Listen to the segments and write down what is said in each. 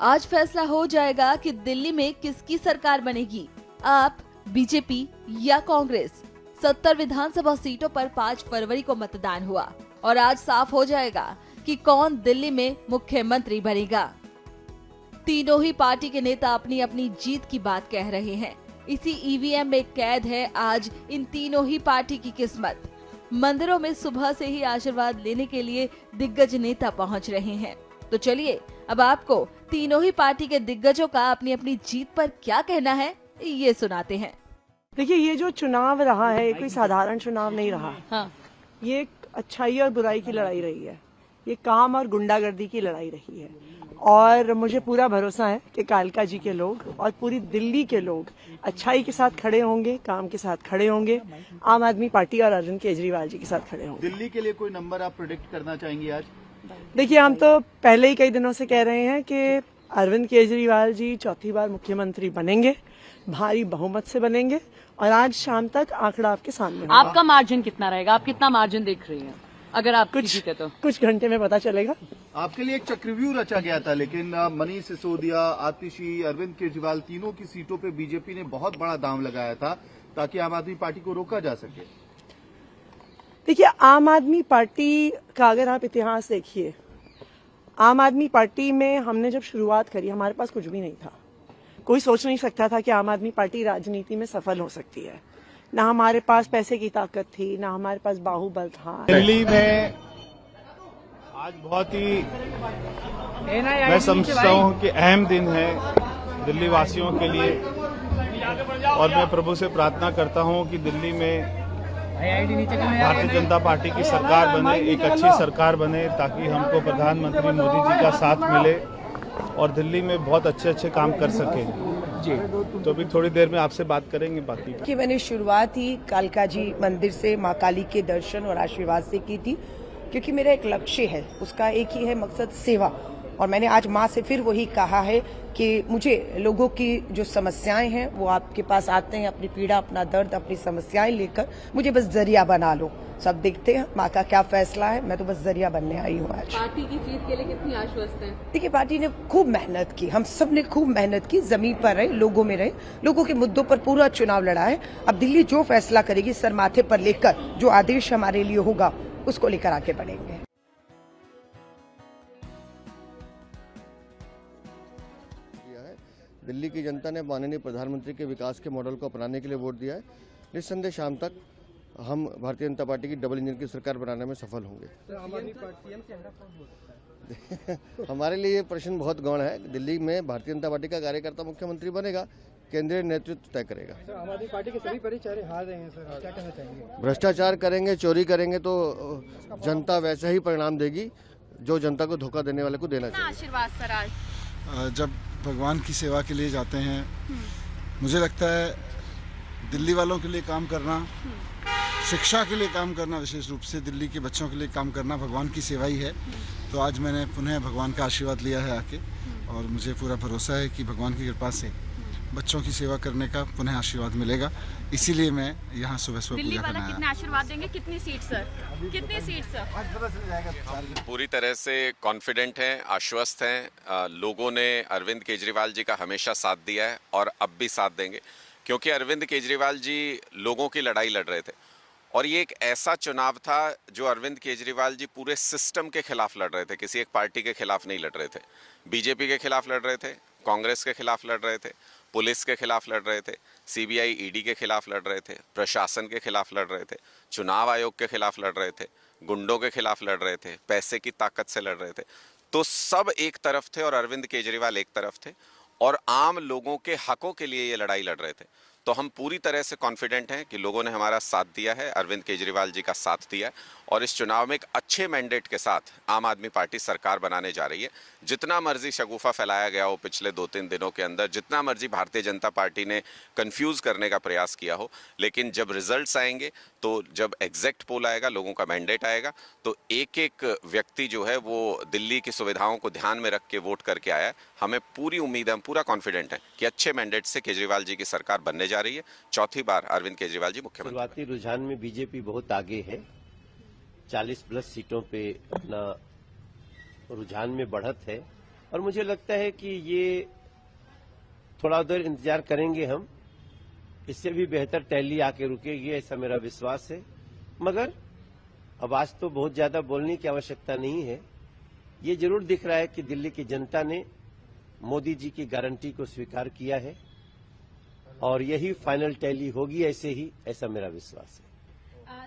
आज फैसला हो जाएगा कि दिल्ली में किसकी सरकार बनेगी, आप, बीजेपी या कांग्रेस। 70 विधानसभा सीटों पर 5 फरवरी को मतदान हुआ और आज साफ हो जाएगा कि कौन दिल्ली में मुख्यमंत्री बनेगा। तीनों ही पार्टी के नेता अपनी अपनी जीत की बात कह रहे हैं। इसी ईवीएम में कैद है आज इन तीनों ही पार्टी की किस्मत। मंदिरों में सुबह से ही आशीर्वाद लेने के लिए दिग्गज नेता पहुंच रहे हैं। तो चलिए अब आपको तीनों ही पार्टी के दिग्गजों का अपनी अपनी जीत पर क्या कहना है, ये सुनाते हैं। देखिए, ये जो चुनाव रहा है कोई साधारण चुनाव नहीं रहा। हाँ। ये एक अच्छाई और बुराई की लड़ाई रही है। ये काम और गुंडागर्दी की लड़ाई रही है और मुझे पूरा भरोसा है कि कालका जी के लोग और पूरी दिल्ली के लोग अच्छाई के साथ खड़े होंगे, काम के साथ खड़े होंगे, आम आदमी पार्टी और अरविंद केजरीवाल जी के साथ खड़े होंगे। दिल्ली के लिए कोई नंबर आप प्रेडिक्ट करना चाहेंगे आज? देखिए, हम तो पहले ही कई दिनों से कह रहे हैं कि अरविंद केजरीवाल जी चौथी बार मुख्यमंत्री बनेंगे, भारी बहुमत से बनेंगे और आज शाम तक आंकड़ा आपके सामने होगा। आपका मार्जिन कितना रहेगा? आप कितना मार्जिन देख रही हैं अगर आप जीते तो? कुछ घंटे में पता चलेगा। आपके लिए एक चक्रव्यूह रचा गया था, लेकिन मनीष सिसोदिया, आतिशी, अरविंद केजरीवाल तीनों की सीटों पे बीजेपी ने बहुत बड़ा दांव लगाया था ताकि आम आदमी पार्टी को रोका जा सके। देखिए, आम आदमी पार्टी का अगर आप इतिहास देखिए, आम आदमी पार्टी में हमने जब शुरुआत करी हमारे पास कुछ भी नहीं था। कोई सोच नहीं सकता था कि आम आदमी पार्टी राजनीति में सफल हो सकती है। ना हमारे पास पैसे की ताकत थी, ना हमारे पास बाहुबल था। दिल्ली में आज बहुत ही मैं समझता हूँ कि अहम दिन है दिल्ली वासियों के लिए और मैं प्रभु से प्रार्थना करता हूँ कि दिल्ली में भारतीय जनता पार्टी की सरकार बने, एक अच्छी सरकार बने ताकि हमको प्रधानमंत्री मोदी जी का साथ मिले और दिल्ली में बहुत अच्छे अच्छे काम कर सके जी। तो अभी थोड़ी देर में आपसे बात करेंगे बाकी कि मैंने शुरुआत ही कालका जी मंदिर से माँ काली के दर्शन और आशीर्वाद से की थी, क्योंकि मेरा एक लक्ष्य है, उसका एक ही है मकसद, सेवा। और मैंने आज माँ से फिर वही कहा है कि मुझे लोगों की जो समस्याएं हैं वो आपके पास आते हैं, अपनी पीड़ा, अपना दर्द, अपनी समस्याएं लेकर, मुझे बस जरिया बना लो। सब देखते हैं माँ का क्या फैसला है, मैं तो बस जरिया बनने आई हूँ आज। पार्टी की जीत के लिए कितनी आश्वस्त है? देखिए, पार्टी ने खूब मेहनत की, हम सब ने खूब मेहनत की, जमीन पर रहे, लोगों में रहे, लोगों के मुद्दों पर पूरा चुनाव लड़ा है। अब दिल्ली जो फैसला करेगी सर माथे पर लेकर, जो आदेश हमारे लिए होगा उसको लेकर आगे बढ़ेंगे। दिल्ली की जनता ने माननीय प्रधानमंत्री के विकास के मॉडल को अपनाने के लिए वोट दिया है। निस्संदेह शाम तक हम भारतीय जनता पार्टी की डबल इंजन की सरकार बनाने में सफल होंगे। हमारे लिए ये प्रश्न बहुत गौण है। दिल्ली में भारतीय जनता पार्टी का कार्यकर्ता मुख्यमंत्री बनेगा, केंद्रीय नेतृत्व तय करेगा। आम आदमी पार्टी के सभी परिचय हार रहे हैं सर, क्या कहना चाहेंगे? भ्रष्टाचार करेंगे, चोरी करेंगे तो जनता वैसा ही परिणाम देगी जो जनता को धोखा देने वाले को देना चाहिए। आशीर्वाद सर आज जब भगवान की सेवा के लिए जाते हैं, मुझे लगता है दिल्ली वालों के लिए काम करना, शिक्षा के लिए काम करना, विशेष रूप से दिल्ली के बच्चों के लिए काम करना भगवान की सेवा ही है। तो आज मैंने पुनः भगवान का आशीर्वाद लिया है आके, और मुझे पूरा भरोसा है कि भगवान की कृपा से बच्चों की सेवा करने का पुनः आशीर्वाद मिलेगा। इसीलिए मैं यहाँ सुबह सुबह पूजा करने आया। कितने आशीर्वाद देंगे? कितनी सीट सर? कितनी सीट सर? पूरी तरह से कॉन्फिडेंट हैं, आश्वस्त हैं। लोगों ने अरविंद केजरीवाल जी का हमेशा साथ दिया है और अब भी साथ देंगे, क्योंकि अरविंद केजरीवाल जी लोगों की लड़ाई लड़ रहे थे और ये एक ऐसा चुनाव था जो अरविंद केजरीवाल जी पूरे सिस्टम के खिलाफ लड़ रहे थे, किसी एक पार्टी के खिलाफ नहीं लड़ रहे थे। बीजेपी के खिलाफ लड़ रहे थे, कांग्रेस के खिलाफ लड़ रहे थे, पुलिस के खिलाफ लड़ रहे थे, सीबीआई ईडी के खिलाफ लड़ रहे थे, प्रशासन के खिलाफ लड़ रहे थे, चुनाव आयोग के खिलाफ लड़ रहे थे, गुंडों के खिलाफ लड़ रहे थे, पैसे की ताकत से लड़ रहे थे। तो सब एक तरफ थे और अरविंद केजरीवाल एक तरफ थे और आम लोगों के हकों के लिए ये लड़ाई लड़ रहे थे। तो हम पूरी तरह से कॉन्फिडेंट हैं कि लोगों ने हमारा साथ दिया है, अरविंद केजरीवाल जी का साथ दिया है और इस चुनाव में एक अच्छे मैंडेट के साथ आम आदमी पार्टी सरकार बनाने जा रही है। जितना मर्जी शगुफा फैलाया गया हो पिछले 2-3 दिनों के अंदर, जितना मर्जी भारतीय जनता पार्टी ने कंफ्यूज करने का प्रयास किया हो, लेकिन जब रिजल्ट्स आएंगे, तो जब एग्जैक्ट पोल आएगा, लोगों का मैंडेट आएगा, तो एक एक व्यक्ति जो है वो दिल्ली की सुविधाओं को ध्यान में रख के वोट करके आया है। हमें पूरी उम्मीद है, हम पूरा कॉन्फिडेंट है कि अच्छे मैंडेट से केजरीवाल जी की सरकार बनने जा रही है। चौथी बार अरविंद केजरीवाल जी मुख्यमंत्री। शुरुआती रुझान में बीजेपी बहुत आगे है, 40+ सीटों पे अपना रुझान में बढ़त है और मुझे लगता है कि ये थोड़ा देर इंतजार करेंगे हम, इससे भी बेहतर टैली आके रुकेगी, ऐसा मेरा विश्वास है। मगर अब आज तो बहुत ज्यादा बोलने की आवश्यकता नहीं है। ये जरूर दिख रहा है कि दिल्ली की जनता ने मोदी जी की गारंटी को स्वीकार किया है और यही फाइनल टैली होगी, ऐसा मेरा विश्वास है।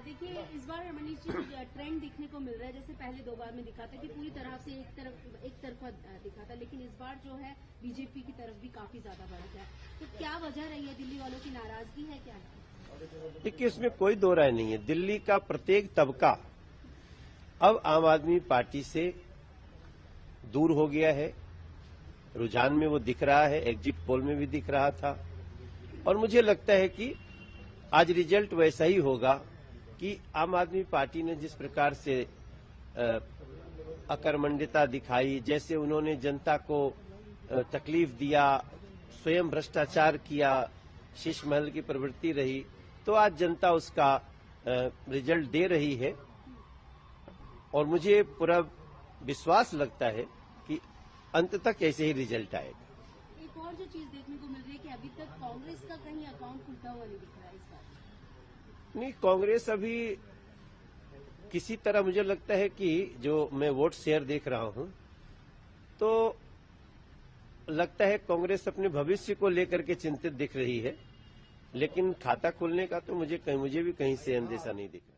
देखिए, इस बार मनीष जी ट्रेंड दिखने को मिल रहा है, जैसे पहले 2 बार में दिखा था कि पूरी तरह से एक तरफा दिखा था, लेकिन इस बार जो है बीजेपी की तरफ भी काफी ज्यादा बढ़ गया। तो क्या वजह रही है? दिल्ली वालों की नाराजगी है क्या? देखिए, इसमें कोई दो राय नहीं है। दिल्ली का प्रत्येक तबका अब आम आदमी पार्टी से दूर हो गया है। रुझान में वो दिख रहा है, एग्जिट पोल में भी दिख रहा था, और मुझे लगता है कि आज रिजल्ट वैसा ही होगा कि आम आदमी पार्टी ने जिस प्रकार से अकर्मण्यता दिखाई, जैसे उन्होंने जनता को तकलीफ दिया, स्वयं भ्रष्टाचार किया, शीश महल की प्रवृत्ति रही, तो आज जनता उसका रिजल्ट दे रही है। और मुझे पूरा विश्वास लगता है कि अंत तक ऐसे ही रिजल्ट आएगा। एक और जो चीज देखने को मिल रही है कि अभी तक कांग्रेस का कहीं अकाउंट खुलता हुआ नहीं दिख रहा है इस बार। नहीं, कांग्रेस अभी किसी तरह मुझे लगता है कि जो मैं वोट शेयर देख रहा हूं, तो लगता है कांग्रेस अपने भविष्य को लेकर के चिंतित दिख रही है, लेकिन खाता खोलने का तो मुझे भी कहीं से अंदेशा नहीं दिख रहा।